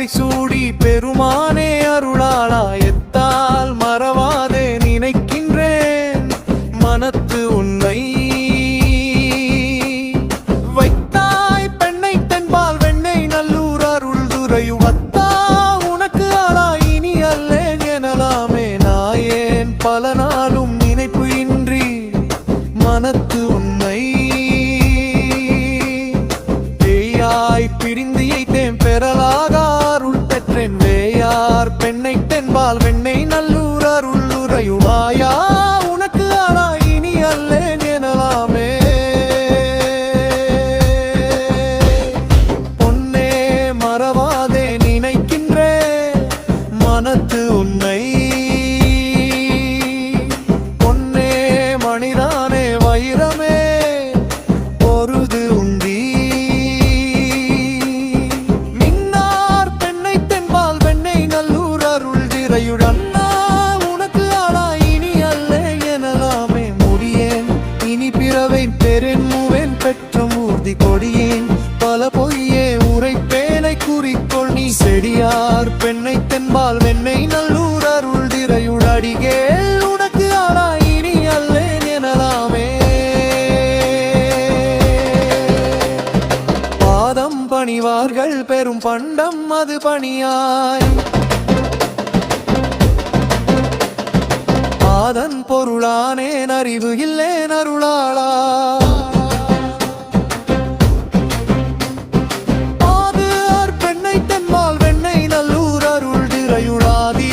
மறைசூடி பெருமானே அருளாளா எத்தால் மறவாதே நினைக்கின்றேன் மனத்து உன்னை வைத்தாய் பெண்ணை தென்பால் வெண்ணை நல்லூர் அருள் துறையுவத்தா உனக்கு ஆளா இனி அல்லேன் எனலாமே நாயேன் பல நாளும் நினைப்பு இன்றி மனத்து உன்னை பிரிந்தியை தேம் பெறலாக அருள் பெற்றேன் வேயார் பெண்ணை தென்பால் வெண்ணை நல்லூர் அருள் உரையுவாயா உனக்கு ஆளா இனி அல்லேன் எனலாமே பொன்னே மறவாதே நினைக்கின்றேன் மனத்து உன்னை பொன்னே மணிதானே வைரமே பொருது உண்டி உனக்கு ஆளா இனி அல்ல எனலாமே முடியேன் இனி பிறவை பெருன் மூவேன் பெற்ற மூர்த்தி கொடியேன் பல பொய்யே உரைப்பேனை குறிக்கொள் நீ செடியார் பெண்ணை தென்பால் வெண்ணை நல்லூர் அருள் திரையுடடிகேள் உனக்கு ஆளா இனி அல்ல எனலாமே பாதம் பணிவார்கள் பெரும் பண்டம் அது பணியாய் அதன் பொருளானேன் அறிவு இல்லேன் அருளாளா ஆதியார் பெண்ணை தென்பால் வெண்ணை நல்லூர் அருள் திரையுளாதி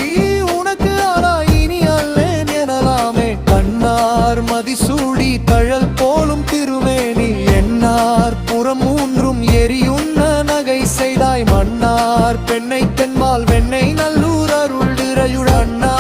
உனக்கு ஆளா இனி அல்லேன் எனலாமே கண்ணார் மதிசூடி தழல் போலும் திருமேனி எண்ணார் புறம் மூன்றும் எரியுண்ண நகை செய்தாய் மன்னார் பெண்ணை தென்பால் வெண்ணை நல்லூர் அருள் திரையுடண்ணா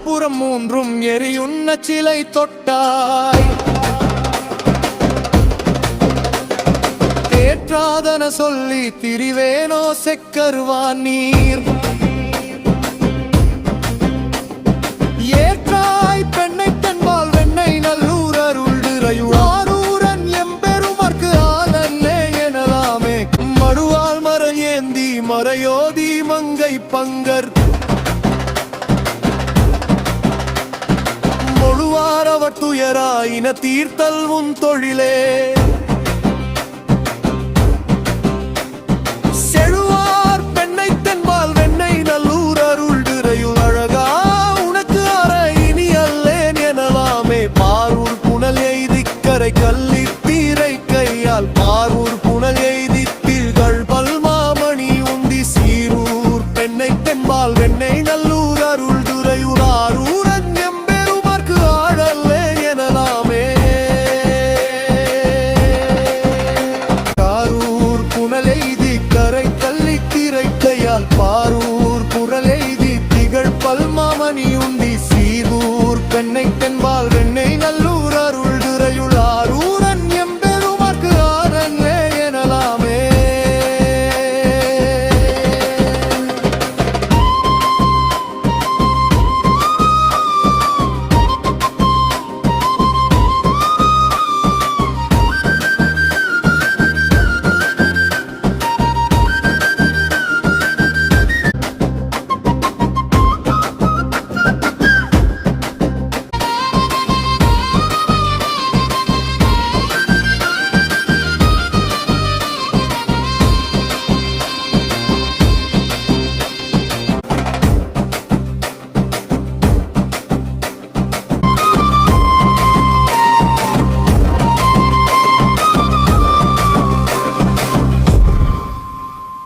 புறம் மூன்றும் எரியுண்ண சிலை தொட்டாய் தேற்றாதன சொல்லி திரிவேனோ செக்கருவான் நீர் ஏற்றாய் பெண்ணை தென்பால் வெண்ணை நல்லூர் அருள் திரையுளாரூரன் எம்பெருமாற்கு ஆளல்லே எனலாமே மடுவாள் மர ஏந்தி மறையோதி மங்கை பங்கர் மொழுவாரவர் துயராயின தீர்த்தல் உன் தொழிலே செழுவார் பெண்ணை தென்பால் வெண்ணை நல்லூர் அருள் திரையுள் அழகா உனக்கு அற இனி அல்லேன் எனலாமே பாரூர் புனல் எய்தி கரை கல்லி தீரை கையால் பாரூர் புனல் எய்தி தீர்கள் பல்மாமணி உந்தி சீரூர் பெண்ணை தென்பால் வெண்ணை நல்லூர் அருள் துறையுளாரூர் பாரு